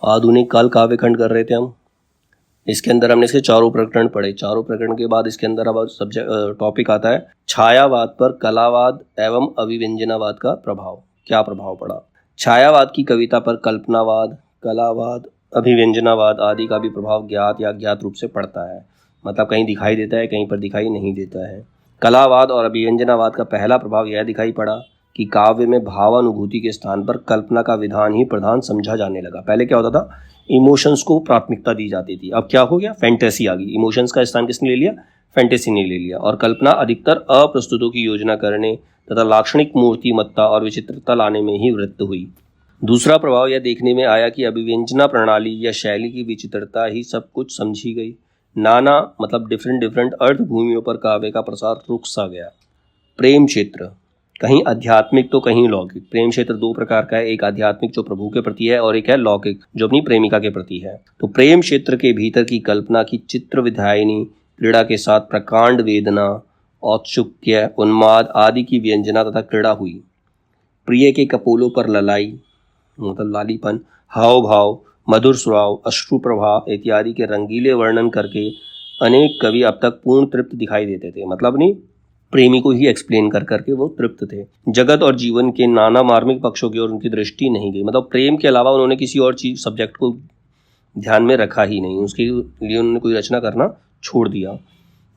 आधुनिक काल काव्य खंड कर रहे थे हम। इसके अंदर हमने इसके चारों प्रकरण पढ़े। चारों प्रकरण के बाद इसके अंदर अब सब्जेक्ट टॉपिक आता है छायावाद पर कलावाद एवं अभिव्यंजनावाद का प्रभाव। क्या प्रभाव पड़ा? छायावाद की कविता पर कल्पनावाद, कलावाद, अभिव्यंजनावाद आदि का भी प्रभाव ज्ञात या अज्ञात रूप से पड़ता है। मतलब कहीं दिखाई देता है, कहीं पर दिखाई नहीं देता है। कलावाद और अभिव्यंजनावाद का पहला प्रभाव यह दिखाई पड़ा कि काव्य में भावानुभूति के स्थान पर कल्पना का विधान ही प्रधान समझा जाने लगा। पहले क्या होता था? इमोशंस को प्राथमिकता दी जाती थी। अब क्या हो गया? फैंटेसी आ गई। इमोशंस का स्थान किसने ले लिया? फैंटेसी ने ले लिया। और कल्पना अधिकतर अप्रस्तुतों की योजना करने तथा लाक्षणिक मूर्तिमत्ता और विचित्रता लाने में ही वृत्त हुई। दूसरा प्रभाव यह देखने में आया कि अभिव्यंजना प्रणाली या शैली की विचित्रता ही सब कुछ समझी गई। नाना मतलब डिफरेंट अर्थभूमियों पर काव्य का प्रसार रुक सा गया। प्रेम क्षेत्र, कहीं आध्यात्मिक तो कहीं लौकिक। प्रेम क्षेत्र दो प्रकार का है, एक आध्यात्मिक जो प्रभु के प्रति है और एक है लौकिक जो अपनी प्रेमिका के प्रति है। तो प्रेम क्षेत्र के भीतर की कल्पना की चित्र विधायिनी क्रीड़ा के साथ प्रकांड वेदना, औत्सुक्य, उन्माद आदि की व्यंजना तथा क्रीड़ा हुई। प्रिय के कपोलों पर ललाई मतलब लालीपन, हाव भाव, मधुर सुराव, अश्रु प्रवाह इत्यादि के रंगीले वर्णन करके अनेक कवि अब तक पूर्ण तृप्त दिखाई देते थे। मतलब नहीं प्रेमी को ही एक्सप्लेन कर करके वो तृप्त थे। जगत और जीवन के नाना मार्मिक पक्षों की ओर उनकी दृष्टि नहीं गई। मतलब प्रेम के अलावा उन्होंने किसी और चीज सब्जेक्ट को ध्यान में रखा ही नहीं, उसके लिए उन्होंने कोई रचना करना छोड़ दिया।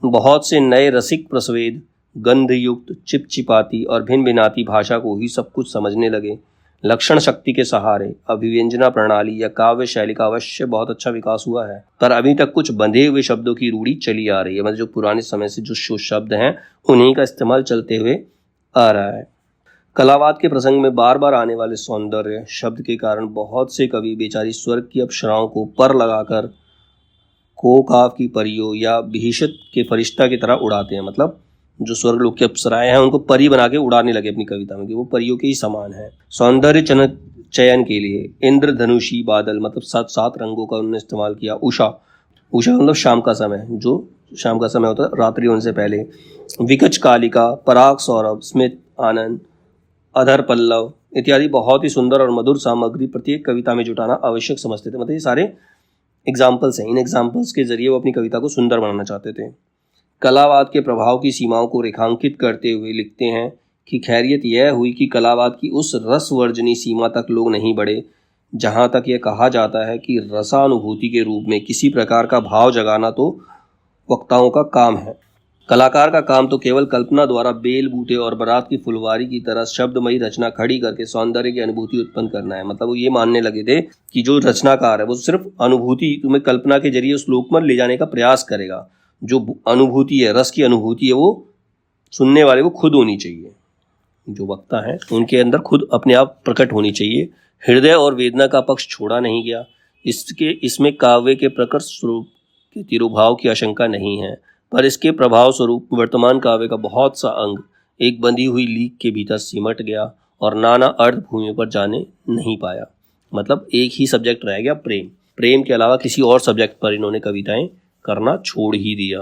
बहुत से नए रसिक प्रस्वेद, गंधयुक्त, चिपचिपाती और भिन्न भिन्नाती भाषा को ही सब कुछ समझने लगे। लक्षण शक्ति के सहारे अभिव्यंजना प्रणाली या काव्य शैली का अवश्य बहुत अच्छा विकास हुआ है, पर अभी तक कुछ बंधे हुए शब्दों की रूढ़ी चली आ रही है। मतलब जो पुराने समय से जो शब्द हैं उन्हीं का इस्तेमाल चलते हुए आ रहा है। कलावाद के प्रसंग में बार बार आने वाले सौंदर्य शब्द के कारण बहुत से कवि बेचारी स्वर्ग की अप्सराओं को पर लगाकर कोकाव की परियों या भीषत के फरिश्ता की तरह उड़ाते हैं। मतलब जो स्वर्गलोक की अप्सराएं हैं उनको परी बना के उड़ाने लगे अपनी कविता में कि वो परियों के ही समान है। सौंदर्य चयन के लिए इंद्रधनुषी बादल मतलब 7 रंगों का उन्होंने इस्तेमाल किया। उषा मतलब शाम का समय, जो शाम का समय होता है रात्रि होने से पहले। विकच कालिका, पराग सौरभ, स्मित, आनंद, अधर पल्लव इत्यादि बहुत ही सुंदर और मधुर सामग्री प्रत्येक कविता में जुटाना आवश्यक समझते थे। मतलब ये सारे एग्जाम्पल्स हैं, इन एग्जाम्पल्स के जरिए वो अपनी कविता को सुंदर बनाना चाहते थे। कलावाद के प्रभाव की सीमाओं को रेखांकित करते हुए लिखते हैं कि खैरियत यह हुई कि कलावाद की उस रसवर्जनी सीमा तक लोग नहीं बढ़े जहाँ तक यह कहा जाता है कि रसानुभूति के रूप में किसी प्रकार का भाव जगाना तो वक्ताओं का काम है। कलाकार का काम तो केवल कल्पना द्वारा बेल बूटे और बारात की फुलवारी की तरह शब्दमयी रचना खड़ी करके सौंदर्य की अनुभूति उत्पन्न करना है। मतलब वो ये मानने लगे थे कि जो रचनाकार है वो सिर्फ अनुभूति तुम्हें कल्पना के जरिए उस लोक में ले जाने का प्रयास करेगा। जो अनुभूति है, रस की अनुभूति है, वो सुनने वाले को खुद होनी चाहिए। जो वक्ता है उनके अंदर खुद अपने आप प्रकट होनी चाहिए। हृदय और वेदना का पक्ष छोड़ा नहीं गया। इसमें काव्य के प्रकट स्वरूप के तिरुभाव की आशंका नहीं है, पर इसके प्रभाव स्वरूप वर्तमान काव्य का बहुत सा अंग एक बंधी हुई लीक के भीतर सिमट गया और नाना अर्थ भूमि पर जाने नहीं पाया। मतलब एक ही सब्जेक्ट रह गया, प्रेम के अलावा किसी और सब्जेक्ट पर इन्होंने कविताएं करना छोड़ ही दिया।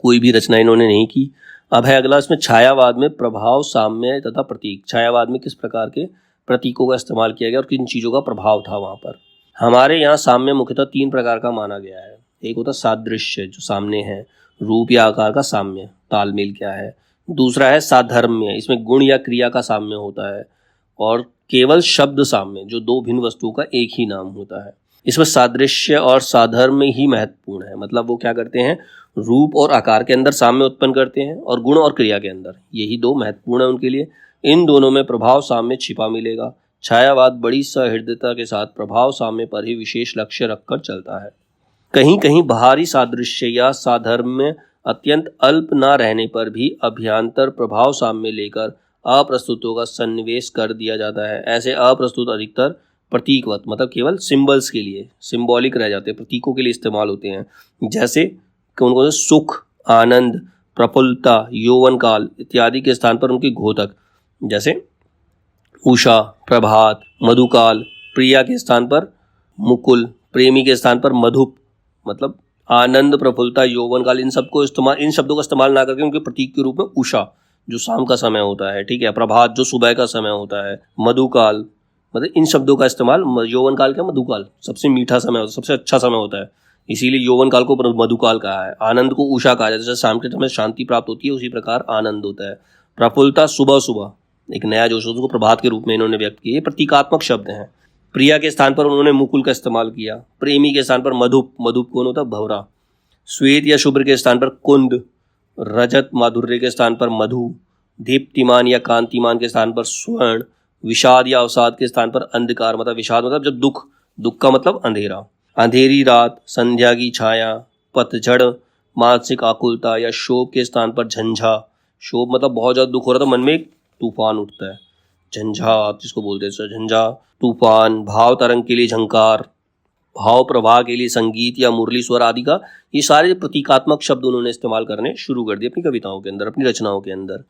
कोई भी रचना इन्होंने नहीं की। अब है अगला इसमें छायावाद में प्रभाव, साम्य तथा प्रतीक। छायावाद में किस प्रकार के प्रतीकों का इस्तेमाल किया गया और किन चीज़ों का प्रभाव था वहाँ पर। हमारे यहाँ साम्य मुख्यतः 3 प्रकार का माना गया है। एक होता सादृश्य जो सामने है, रूप या आकार का साम्य, तालमेल क्या है। दूसरा है साधर्म्य, इसमें गुण या क्रिया का साम्य होता है। और केवल शब्द साम्य जो 2 भिन्न वस्तुओं का एक ही नाम होता है। इसमें सादृश्य और साधर्म्य ही महत्वपूर्ण है। मतलब वो क्या करते हैं, रूप और आकार के अंदर साम्य उत्पन्न करते हैं और गुण और क्रिया के अंदर, यही 2 महत्वपूर्ण है उनके लिए। इन दोनों में प्रभाव साम्य छिपा मिलेगा। छायावाद बड़ी सहृदयता के साथ प्रभाव साम्य पर ही विशेष लक्ष्य रखकर चलता है। कहीं कहीं बाहरी सादृश्य या साधर्म्य अत्यंत अल्प न रहने पर भी अभ्यंतर प्रभाव साम्य लेकर अप्रस्तुतों का सन्निवेश कर दिया जाता है। ऐसे अप्रस्तुत अधिकतर प्रतीकवत मतलब केवल सिंबल्स के लिए, सिंबॉलिक रह जाते हैं, प्रतीकों के लिए इस्तेमाल होते हैं। जैसे कौन से सुख, आनंद, प्रफुल्लता, यौवन काल इत्यादि के स्थान पर उनकी घोतक, जैसे उषा, प्रभात, मधुकाल, प्रिया के स्थान पर मुकुल, प्रेमी के स्थान पर मधुप। मतलब आनंद, प्रफुल्लता, यौवन काल इन शब्दों का इस्तेमाल ना करके उनके प्रतीक के रूप में उषा जो शाम का समय होता है, ठीक है, प्रभात जो सुबह का समय होता है, मधुकाल मतलब इन शब्दों का इस्तेमाल यौवन काल का मधुकाल सबसे मीठा समय होता है, सबसे अच्छा समय होता है, इसीलिए यौवन काल को मधुकाल कहा है। आनंद को उषा कहा जाता है, जैसे शाम के समय शांति प्राप्त होती है उसी प्रकार आनंद होता है। प्रफुल्लता सुबह सुबह, एक नया जोश को प्रभात के रूप में इन्होंने व्यक्त किया। ये प्रतीकात्मक शब्द हैं। प्रिया के स्थान पर उन्होंने मुकुल का इस्तेमाल किया। प्रेमी के स्थान पर मधुप, मधुप कौन होता है? भंवरा। श्वेत या शुभ्र के स्थान पर कुंद। रजत माधुर्य के स्थान पर मधु। दीप्तिमान या कांतिमान के स्थान पर स्वर्ण। विषाद या अवसाद के स्थान पर अंधकार, मतलब विषाद मतलब जब दुख, दुख का मतलब अंधेरा। अंधेरी रात, संध्या की छाया, पतझड़, मानसिक आकुलता या शोक के स्थान पर झंझा। शोक मतलब बहुत ज्यादा दुख हो रहा था, मन में एक तूफान उठता है, झंझा जिसको बोलते हैं, झंझा तूफान। भाव तरंग के लिए झंकार, भाव प्रवाह के लिए संगीत या मुरली स्वर आदि का, ये सारे प्रतीकात्मक शब्द उन्होंने इस्तेमाल करने शुरू कर दिए अपनी कविताओं के अंदर, अपनी रचनाओं के अंदर।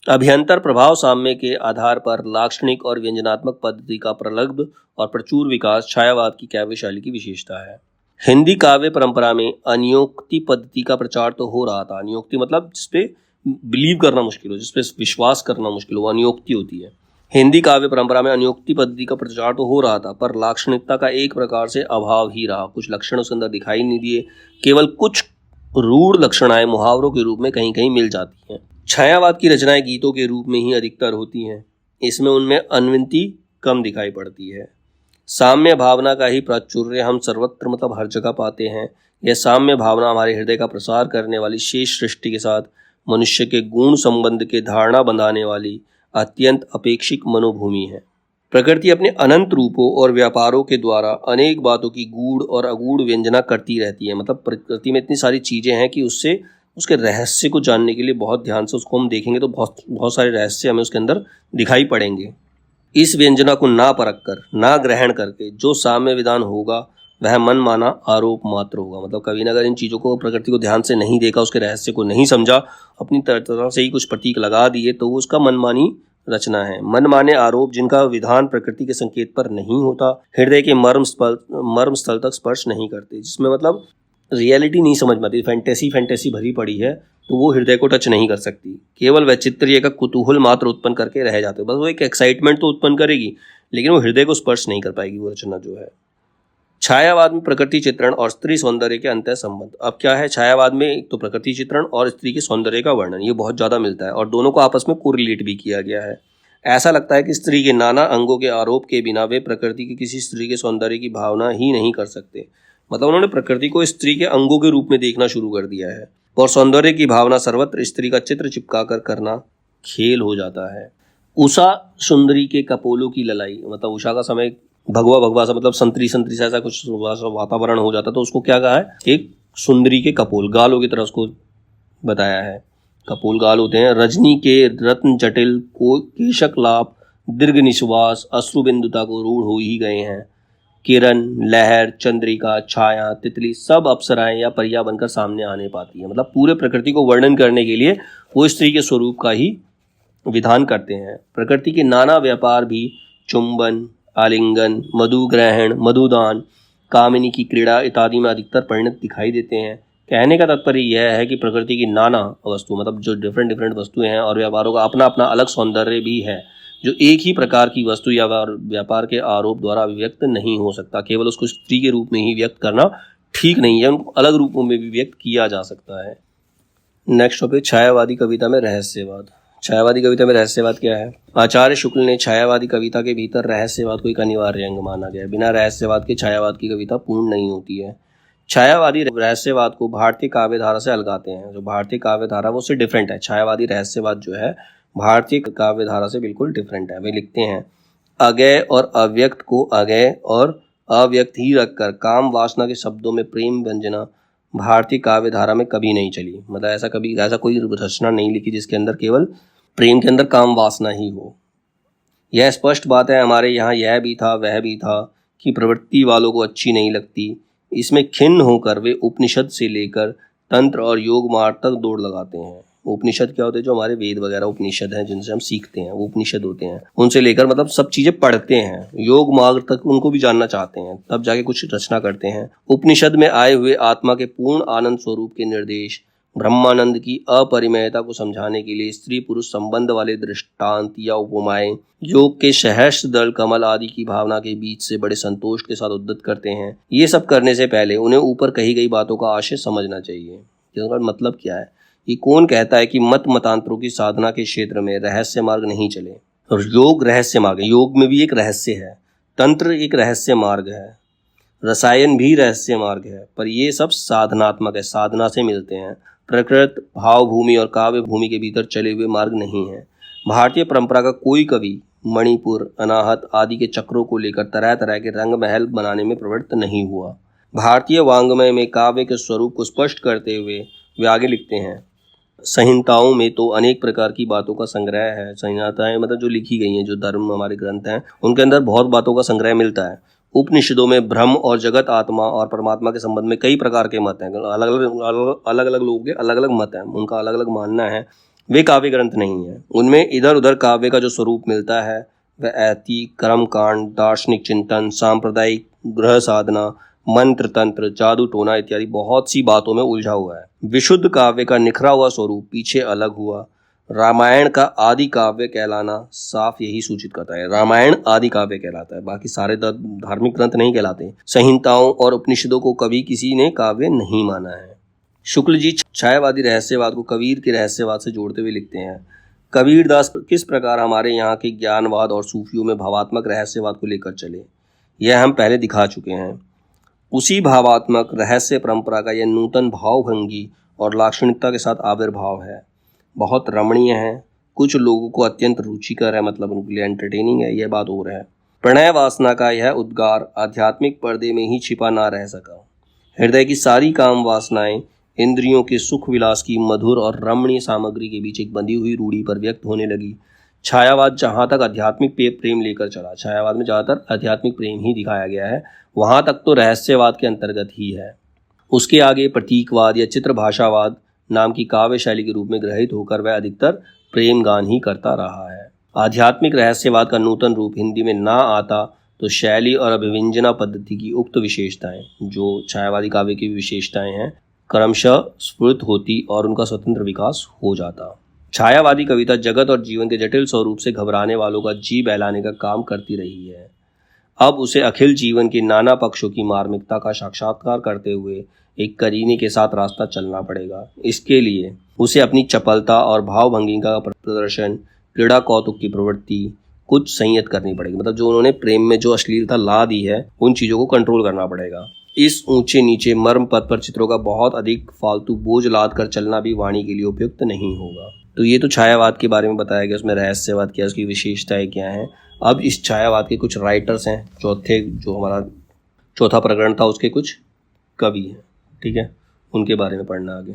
अभ्यंतर प्रभाव साम्य के आधार पर लाक्षणिक और व्यंजनात्मक पद्धति का प्रलब्ध और प्रचुर विकास छायावाद की काव्य शैली की विशेषता है। हिंदी काव्य परंपरा में अनियोक्ति पद्धति का प्रचार तो हो रहा था। अनियोक्ति मतलब जिसपे बिलीव करना मुश्किल हो, जिसपे विश्वास करना मुश्किल हो, वो अनियोक्ति होती है। हिंदी काव्य परंपरा में अनियोक्ति पद्धति का प्रचार तो हो रहा था, पर लाक्षणिकता का एक प्रकार से अभाव ही रहा। कुछ लक्षण उसके अंदर दिखाई नहीं दिए, केवल कुछ रूढ़ लक्षणाएं मुहावरों के रूप में कहीं कहीं मिल जाती हैं। छायावाद की रचनाएं गीतों के रूप में ही अधिकतर होती हैं, इसमें उनमें अन्वंती कम दिखाई पड़ती है। साम्य भावना का ही प्राचुर्य हम सर्वत्र, मतलब हर जगह पाते हैं। यह साम्य भावना हमारे हृदय का प्रसार करने वाली शेष सृष्टि के साथ मनुष्य के गुण संबंध के धारणा बंधाने वाली अत्यंत अपेक्षिक मनोभूमि है। प्रकृति अपने अनंत रूपों और व्यापारों के द्वारा अनेक बातों की गूढ़ और अगूढ़ व्यंजना करती रहती है। मतलब प्रकृति में इतनी सारी चीजें हैं कि उससे उसके रहस्य को जानने के लिए बहुत ध्यान से उसको हम देखेंगे तो बहुत बहुत सारे रहस्य हमें उसके अंदर दिखाई पड़ेंगे। इस व्यंजना को ना परख कर, ना ग्रहण करके जो साम्य विधान होगा वह मन माना आरोप मात्र होगा। मतलब कभी ना अगर इन चीज़ों को, प्रकृति को ध्यान से नहीं देखा, उसके रहस्य को नहीं समझा, अपनी तरह से ही कुछ प्रतीक लगा दिए, तो वो उसका मनमानी रचना है। मन माने आरोप जिनका विधान प्रकृति के संकेत पर नहीं होता, हृदय के मर्म स्थल तक स्पर्श नहीं करते, जिसमें मतलब रियलिटी नहीं समझ में आती, फैंटेसी भरी पड़ी है, तो वो हृदय को टच नहीं कर सकती। केवल वैचित्र्य का कुतूहल मात्र उत्पन्न करके रह जाते, बस वो एक एक्साइटमेंट तो उत्पन्न करेगी, लेकिन वो हृदय को स्पर्श नहीं कर पाएगी वो रचना जो है। छायावाद में प्रकृति चित्रण और स्त्री सौंदर्य के अंतः संबंध। अब क्या है, छायावाद में एक तो प्रकृति चित्रण और स्त्री के सौंदर्य का वर्णन, ये बहुत ज़्यादा मिलता है और दोनों को आपस में कोरिलेट भी किया गया है। ऐसा लगता है कि स्त्री के नाना अंगों के आरोप के बिना वे प्रकृति की किसी स्त्री के सौंदर्य की भावना ही नहीं कर सकते। मतलब उन्होंने प्रकृति को स्त्री के अंगों के रूप में देखना शुरू कर दिया है और सौंदर्य की भावना सर्वत्र स्त्री का चित्र चिपका कर करना खेल हो जाता है। उषा सुंदरी के कपोलों की ललाई, मतलब उषा का समय भगवा सा, मतलब संतरी सा ऐसा कुछ वातावरण हो जाता, तो उसको क्या कहा है, एक सुंदरी के कपोल, गालों की तरह उसको बताया है। कपोल गाल होते हैं। रजनी के रत्न जटिल को केशक लाप, दीर्घ निश्वास, अश्रु बिंदुता को रूढ़ हो ही गए हैं। किरण, लहर, चंद्रिका, छाया, तितली सब अप्सराएं या परियां बनकर सामने आने पाती है। मतलब पूरे प्रकृति को वर्णन करने के लिए वो स्त्री के स्वरूप का ही विधान करते हैं। प्रकृति के नाना व्यापार भी चुंबन, आलिंगन, मधु ग्रहण, मधुदान, कामिनी की क्रीड़ा इत्यादि में अधिकतर परिणत दिखाई देते हैं। कहने का तात्पर्य यह है कि प्रकृति की नाना वस्तु, मतलब जो डिफरेंट वस्तुएं हैं और व्यापारों का अपना अपना अलग सौंदर्य भी है, जो एक ही प्रकार की वस्तु या व्यापार के आरोप द्वारा अभिव्यक्त नहीं हो सकता। केवल उसको स्त्री के रूप में ही व्यक्त करना ठीक नहीं है, उनको अलग रूपों में भी व्यक्त किया जा सकता है। नेक्स्ट टॉपिक, छायावादी कविता में रहस्यवाद। छायावादी कविता में रहस्यवाद क्या है? आचार्य शुक्ल ने छायावादी कविता के भीतर रहस्यवाद को एक अनिवार्य अंग माना गया। बिना रहस्यवाद के छायावाद की कविता पूर्ण नहीं होती है। छायावादी रहस्यवाद को भारतीय काव्यधारा से अलगाते हैं। जो भारतीय काव्यधारा वो उससे डिफरेंट है। छायावादी रहस्यवाद जो है भारतीय काव्यधारा से बिल्कुल डिफरेंट है। वे लिखते हैं, अज्ञेय और अव्यक्त को अज्ञेय और अव्यक्त ही रखकर काम वासना के शब्दों में प्रेम व्यंजना भारतीय काव्यधारा में कभी नहीं चली। मतलब ऐसा कोई रचना नहीं लिखी जिसके अंदर केवल प्रेम के अंदर काम वासना ही हो। यह स्पष्ट बात है, हमारे यहाँ यह भी था वह भी था कि प्रवृत्ति वालों को अच्छी नहीं लगती। इसमें खिन्न होकर वे उपनिषद से लेकर तंत्र और योग मार्ग तक दौड़ लगाते हैं। उपनिषद क्या होते हैं? जो हमारे वेद वगैरह उपनिषद हैं जिनसे हम सीखते हैं, वो उपनिषद होते हैं। उनसे लेकर मतलब सब चीजें पढ़ते हैं, योग मार्ग तक उनको भी जानना चाहते हैं, तब जाके कुछ रचना करते हैं। उपनिषद में आए हुए आत्मा के पूर्ण आनंद स्वरूप के निर्देश ब्रह्मानंद की अपरिमेयता को समझाने के लिए स्त्री पुरुष संबंध वाले दृष्टांत या उपमाएं योग के सहस्त्र दल कमल आदि की भावना के बीच से बड़े संतोष के साथ उद्धत करते हैं। ये सब करने से पहले उन्हें ऊपर कही गई बातों का आशय समझना चाहिए। इसका मतलब क्या है? ये कौन कहता है कि मतांतरों की साधना के क्षेत्र में रहस्य मार्ग नहीं चले? और योग रहस्य मार्ग है। योग में भी एक रहस्य है, तंत्र एक रहस्य मार्ग है, रसायन भी रहस्य मार्ग है, पर ये सब साधनात्मक है, साधना से मिलते हैं। प्रकृत भाव भूमि और काव्य भूमि के भीतर चले हुए मार्ग नहीं है। भारतीय परंपरा का कोई कवि मणिपुर, अनाहत आदि के चक्रों को लेकर तरह तरह के रंग महल बनाने में प्रवृत्त नहीं हुआ। भारतीय वांग्मय में काव्य के स्वरूप को स्पष्ट करते हुए वे आगे लिखते हैं, संहिताओं में तो अनेक प्रकार की बातों का संग्रह है। संहिताएं मतलब जो लिखी गई हैं, जो धर्म हमारे ग्रंथ हैं, उनके अंदर बहुत बातों का संग्रह मिलता है। उपनिषदों में ब्रह्म और जगत, आत्मा और परमात्मा के संबंध में कई प्रकार के मत हैं। अलग अलग लोगों के अलग अलग मत हैं, उनका अलग अलग मानना है। वे काव्य ग्रंथ नहीं है। उनमें इधर उधर काव्य का जो स्वरूप मिलता है वह ऐति, कर्मकांड, दार्शनिक चिंतन, सांप्रदायिक गृह साधना, मंत्र तंत्र, जादू टोना इत्यादि बहुत सी बातों में उलझा हुआ है। विशुद्ध काव्य का निखरा हुआ स्वरूप पीछे अलग हुआ। रामायण का आदि काव्य कहलाना साफ यही सूचित करता है। रामायण आदि काव्य कहलाता है, बाकी सारे धार्मिक ग्रंथ नहीं कहलाते। संहिताओं और उपनिषदों को कभी किसी ने काव्य नहीं माना है। शुक्ल जी छायावादी रहस्यवाद को कबीर के रहस्यवाद से जोड़ते हुए लिखते हैं, कबीरदास किस प्रकार हमारे यहाँ के ज्ञानवाद और सूफियों में भावात्मक रहस्यवाद को लेकर चले, यह हम पहले दिखा चुके हैं। उसी भावात्मक रहस्य परंपरा का यह नूतन भावभंगी और लाक्षणिकता के साथ आविर्भाव है। बहुत रमणीय है, कुछ लोगों को अत्यंत रुचिकर है, मतलब उनके लिए एंटरटेनिंग है, यह बात और है। प्रणय वासना का यह उद्गार आध्यात्मिक पर्दे में ही छिपा ना रह सका। हृदय की सारी काम वासनाएं इंद्रियों के सुख विलास की मधुर और रमणीय सामग्री के बीच एक बंधी हुई रूढ़ी पर व्यक्त होने लगी। छायावाद जहाँ तक आध्यात्मिक प्रेम लेकर चला, छायावाद में ज़्यादातर आध्यात्मिक प्रेम ही दिखाया गया है, वहाँ तक तो रहस्यवाद के अंतर्गत ही है। उसके आगे प्रतीकवाद या चित्र भाषावाद नाम की काव्य शैली के रूप में ग्रहित होकर वह अधिकतर प्रेम गान ही करता रहा है। आध्यात्मिक रहस्यवाद का नूतन रूप हिंदी में ना आता तो शैली और अभिव्यंजना पद्धति की उक्त विशेषताएं, जो छायावादी काव्य की विशेषताएं हैं, क्रमशः स्फुरित होती और उनका स्वतंत्र विकास हो जाता। छायावादी कविता जगत और जीवन के जटिल स्वरूप से घबराने वालों का जी बहलाने का काम करती रही है। अब उसे अखिल जीवन के नाना पक्षों की मार्मिकता का साक्षात्कार करते हुए एक करीने के साथ रास्ता चलना पड़ेगा। इसके लिए उसे अपनी चपलता और भावभंगी का प्रदर्शन, क्रीड़ा कौतुक की प्रवृत्ति कुछ संयत करनी पड़ेगी। मतलब जो उन्होंने प्रेम में जो अश्लीलता ला दी है, उन चीज़ों को कंट्रोल करना पड़ेगा। इस ऊंचे नीचे मर्म पद पर चित्रों का बहुत अधिक फालतू बोझ लाद कर चलना भी वाणी के लिए उपयुक्त नहीं होगा। तो ये तो छायावाद के बारे में बताया गया, उसमें रहस्यवाद क्या, उसकी विशेषताएं क्या हैं। अब इस छायावाद के कुछ राइटर्स हैं, जो हमारा चौथा प्रकरण था उसके कुछ कवि हैं, ठीक है, उनके बारे में पढ़ना आगे।